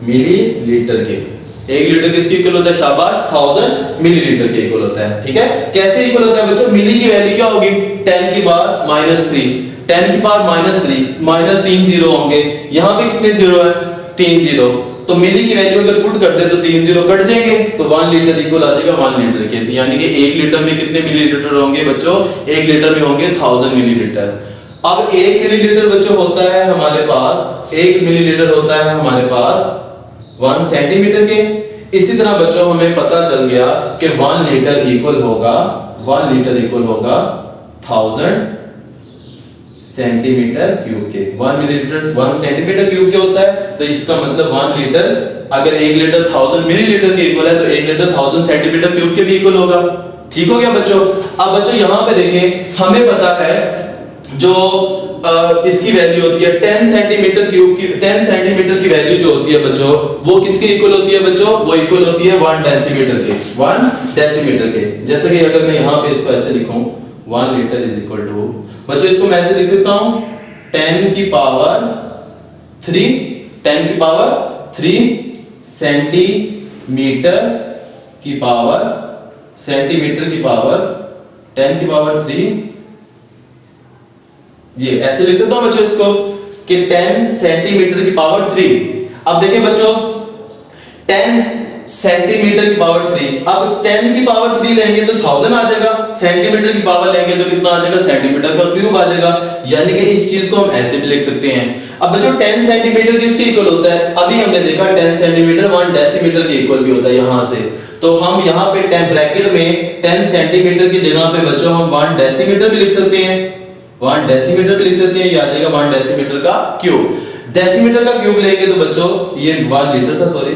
मिलीलीटर के। 1 लीटर किसके इक्वल होता है? शाबाश, 1000 मिलीलीटर के इक्वल होता है। ठीक है, कैसे इक्वल होता है बच्चों? मिली की वैल्यू क्या होगी? 10 की पावर -3, 10 की पावर -3 -3 जीरो होंगे। यहाँ पे कितने जीरो है? 3 जीरो। तो मिली की वैल्यू अगर पुट कर दे तो 3 जीरो कट जाएंगे, तो 1 लीटर इक्वल आ जाएगा 1 लीटर के। यानी कि 1 लीटर में कितने मिलीलीटर होंगे बच्चों? 1 लीटर में होंगे 1000 मिलीलीटर। अब 1 मिलीलीटर बच्चों होता है हमारे पास, 1 मिलीलीटर होता है हमारे पास 1 सेंटीमीटर के। इसी तरह बच्चों हमें पता चल गया कि 1 लीटर इक्वल होगा 1000 सेंटीमीटर क्यूब के। 1 मिलीलीटर 1 सेंटीमीटर क्यूब के होता है, तो इसका मतलब 1 लीटर, अगर 1 लीटर 1000 मिलीलीटर के इक्वल है तो 1 लीटर 1000 सेंटीमीटर क्यूब के भी इक्वल होगा। ठीक हो गया बच्चों। अब बच्चों यहाँ पे देखें, हमें पता है जो इसकी वैल्यू होती है 10 सेंटीमीटर क्यूब की, 10 सेंटीमीटर की वैल्यू जो होती है बच्चों वो किसके इक्वल होती है बच्चों? वो इक्वल होती है 1 डेसीमीटर के, 1 डेसीमीटर के। जैसे कि अगर मैं यहाँ पे इसको ऐसे लिखूं 1 लीटर इज इक्वल टू, बच्चों इसको मैं ऐसे लिख सकता हूं 10 की पावर 3 सेंटीमीटर की पावर 10 की पावर 3, ये ऐसे लिख सकता हूं बच्चों इसको कि 10 सेंटीमीटर की पावर 3। अब देखिए बच्चों 10 सेंटीमीटर की पावर 3, अब 10 की पावर 3 लेंगे तो 1000 आ जाएगा, सेंटीमीटर की पावर लेंगे तो कितना आ जाएगा? सेंटीमीटर का क्यूब आ जाएगा। यानी कि इस चीज को हम ऐसे भी लिख सकते हैं। अब बच्चों 10 सेंटीमीटर किसके इक्वल होता है? अभी हमने देखा 10 सेंटीमीटर 1 डेसीमीटर के इक्वल भी होता है यहां से। तो हम यहाँ पे 10 ब्रैकेट में 10 सेंटीमीटर की जगह पे बच्चों हम 1 डेसीमीटर भी लिख सकते हैं, 1 डेसीमीटर भी लिख सकते हैं। ये आ जाएगा 1 डेसीमीटर का क्यूब। डेसीमीटर का क्यूब लेंगे तो बच्चों ये 1 लीटर था, सॉरी,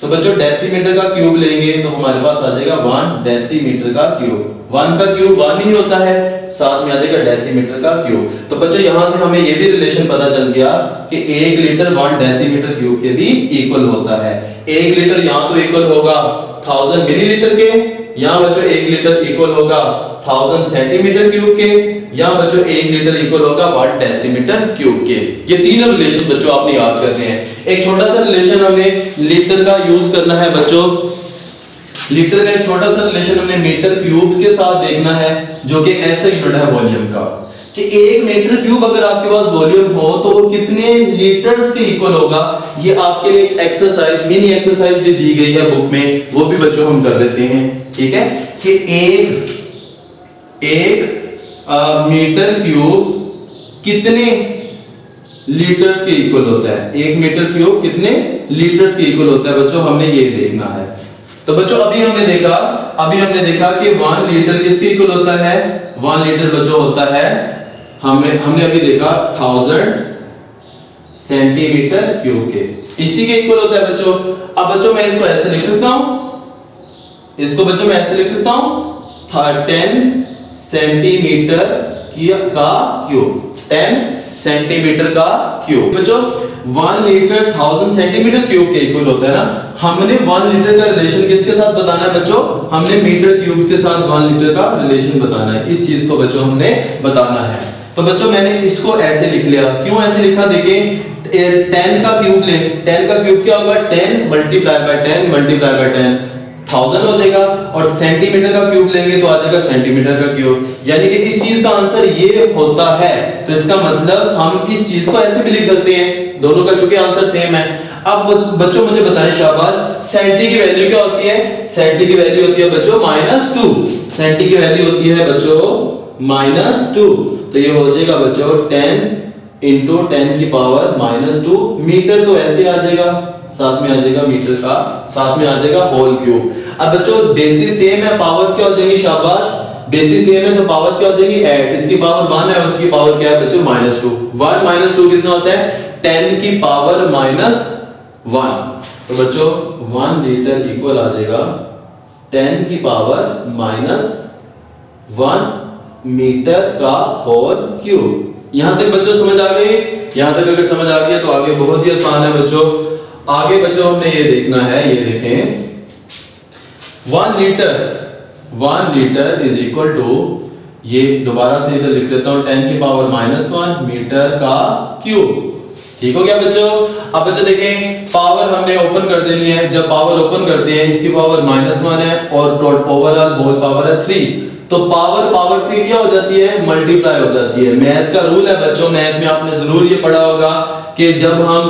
तो बच्चों डेसीमीटर का क्यूब लेंगे तो हमारे पास आ जाएगा 1 डेसीमीटर का क्यूब। 1 का क्यूब 1 ही होता है, साथ में आ जाएगा डेसीमीटर का क्यूब। तो बच्चों यहां से हमें ये भी रिलेशन पता चल गया कि 1 लीटर 1 डेसीमीटर क्यूब के भी इक्वल होता है। 1 लीटर यहाँ तो इक्वल होगा 1000 मिलीलीटर के, यहाँ बच्चों 1 लीटर इक्वल होगा 1000 सेंटीमीटर क्यूब के, यहाँ बच्चों 1 लीटर इक्वल होगा 1 डेसीमीटर क्यूब के। ये तीनों रिलेशन बच्चों आपने याद करने हैं। एक छोटा सा रिलेशन हमने लीटर का यूज करना है बच्चों, लीटर का एक छोटा सा रिलेशन हमने मीटर क्यूब्स के साथ देखना है, जो कि ऐसा यूनिट है वॉल्यूम का, कि 1 मीटर क्यूब अगर आपके पास वॉल्यूम हो तो वो कितने लीटर्स के इक्वल होगा। ये आपके लिए एक एक्सरसाइज, मिनी एक्सरसाइज भी दी गई है बुक में, वो भी बच्चों हम कर लेते हैं। ठीक है, कि एक मीटर क्यूब कितने लीटर्स के इक्वल होता है? 1 मीटर क्यूब कितने लीटर्स के इक्वल होता है बच्चों, हमने ये देखना है। तो बच्चों अभी हमने देखा कि 1 लीटर किसके इक्वल होता है? 1 लीटर बच्चों होता है, हमने अभी देखा 1000 सेंटीमीटर क्यूब के, इसी के इक्वल होता है बच्चों। अब बच्चों मैं इसको ऐसे लिख सकता हूं, इसको बच्चों मैं ऐसे लिख सकता हूं 10 सेंटीमीटर का क्यूब, 10 सेंटीमीटर का क्यूब। बच्चों 1 लीटर 1000 सेंटीमीटर क्यूब के इक्वल होता है ना। हमने 1 लीटर का रिलेशन किसके साथ बताना है बच्चों? हमने मीटर क्यूब के साथ 1 लीटर का रिलेशन बताना है। इस चीज को बच्चों हमने बताना है। तो बच्चों मैंने इसको ऐसे लिख लिया। क्यों ऐसे लिखा? देखिए 10 का क्यूब ले, 10 का क्यूब क्या होगा? 10 मल्टीप्लाई बाय 10 मल्टीप्लाई बाय 10, 1000 हो जाएगा, और सेंटीमीटर का क्यूब लेंगे तो आ जाएगा सेंटीमीटर का क्यूब। यानी कि इस चीज का आंसर ये होता है। तो इसका मतलब हम इस चीज को ऐसे भी लिख सकते हैं, दोनों का चूंकि आंसर सेम है। अब बच्चों मुझे बताएं शाबाश, सेंटी की वैल्यू क्या होती है? सेंटी की वैल्यू होती है बच्चों -2। सेंटी की वैल्यू होती है बच्चों -2। तो ये हो जाएगा बच्चों 10 इंटू 10 की पावर -2। मीटर तो ऐसे आ जाएगा, साथ में आ जाएगा मीटर का, साथ में आ जाएगा होल क्यूब। अब बच्चों बेसिस सेम है, पावर्स क्या हो जाएंगी? शाबाश, बेसिस सेम है तो पावर्स क्या हो जाएंगी? ऐड। इसकी पावर 1 है, उसकी पावर क्या है बच्चों? -2। 1 - 2 कितना होता है? 10 की पावर -1। तो बच्चों 1 लीटर इक्वल आ जाएगा 10 की पावर -1 मीटर का होल क्यूब। यहां तक बच्चों समझ आ गई? यहां तक अगर समझ आ गया तो आगे बहुत ही आसान है बच्चों। आगे बच्चों हमने ये देखना है, ये देखें 1 लीटर इज इक्वल टू, ये दोबारा से इधर लिख लेता हूं 10 की पावर -1 मीटर का क्यूब। ठीक हो गया बच्चों? अब बच्चों देखें पावर हमने ओपन कर देनी है। जब पावर ओपन करते हैं, इसकी पावर -1 है और ओवरऑल होल पावर है 3, तो पावर से क्या हो जाती है? मल्टीप्लाई हो जाती है। मैथ का रूल है बच्चों, मैथ में आपने जरूर ये पढ़ा होगा कि जब हम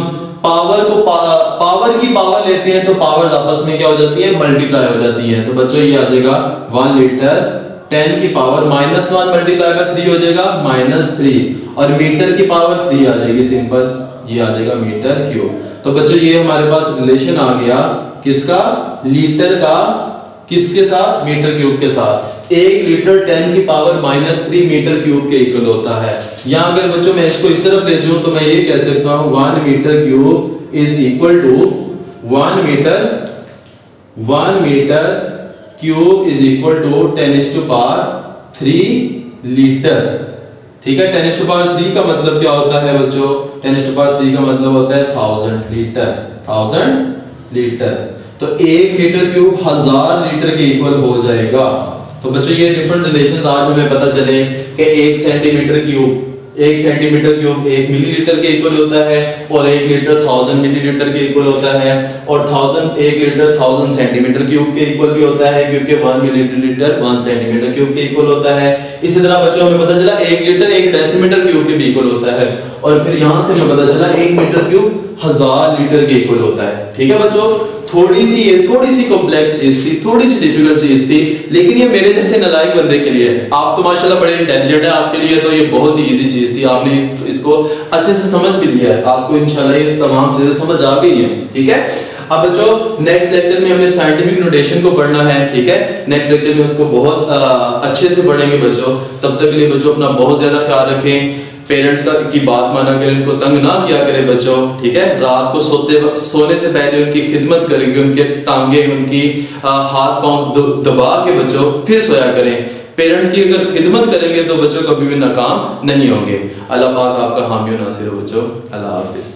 पावर की पावर लेते हैं तो पावर्स आपस में क्या हो जाती है? मल्टीप्लाई हो जाती हैं। तो बच्चों ये आ जाएगा 1 लीटर 10 की पावर -1 मल्टीप्लाई बाय 3 हो जाएगा -3, और मीटर की पावर 3 आ जाएगी, सिंपल ये आ जाएगा मीटर क्यूब। तो बच्चों ये हमारे पास रिलेशन आ गया किसका? लीटर का किसके साथ? मीटर क्यूब के साथ। 1 लीटर 10 की पावर -3 मीटर क्यूब के इक्वल होता है। या अगर बच्चों मैं इसको इस तरफ ले जाऊं तो मैं ये कह सकता हूं 1 metre cube is equal to 1 metre cube is equal to 10⁻³ litre. ठीक है, 10⁻³ का मतलब क्या होता है बच्चों? 10⁻³ का मतलब होता है 1000 लीटर। 1000 लीटर तो 1 मीटर क्यूब 1000 लीटर के इक्वल हो जाएगा। तो बच्चों ये डिफरेंट रिलेशंस आज हमें पता चले कि 1 सेंटीमीटर क्यूब 1 मिलीलीटर के इक्वल होता है, और 1 लीटर 1000 मिलीलीटर के इक्वल होता है, और 1 लीटर 1000 सेंटीमीटर क्यूब के इक्वल भी होता है, क्योंकि 1 मिलीलीटर 1 सेंटीमीटर क्यूब के इक्वल होता है। इसी तरह बच्चों हमें पता चला 1 लीटर 1 डेसीमीटर क्यूब के भी इक्वल होता है, और फिर यहां से हमें पता चला 1 मीटर क्यूब 1000 लीटर के इक्वल होता है। ठीक है बच्चों, थोड़ी सी कॉम्प्लेक्स चीज थी, थोड़ी सी डिफिकल्ट चीज थी, लेकिन ये मेरे जैसे नालायक बंदे के लिए है। आप तो माशाल्लाह बड़े इंटेलिजेंट है, आपके लिए तो ये बहुत ही इजी चीज थी, आपने इसको अच्छे से समझ भी लिया है, आपको इंशाल्लाह ये तमाम चीजें समझ आ गई है। ठीक है, अब बच्चों नेक्स्ट लेक्चर में हमने साइंटिफिक नोटेशन को पढ़ना है। ठीक है, नेक्स्ट लेक्चर में उसको बहुत अच्छे से पढ़ेंगे बच्चों। तब तक के लिए बच्चों अपना बहुत ज्यादा ख्याल रखें, पेरेंट्स की बात माना करें, उनको तंग ना किया करें बच्चों। ठीक है, रात को सोने से पहले उनकी खिदमत करेंगे, उनके टांगे उनकी हाथ पांव दबा के बच्चों फिर सोया करें। पेरेंट्स की अगर खिदमत करेंगे तो बच्चों कभी भी नाकाम नहीं होंगे। अल्लाह पाक आपका हामी और नासिर हो बच्चों। अल्लाह हाफिज।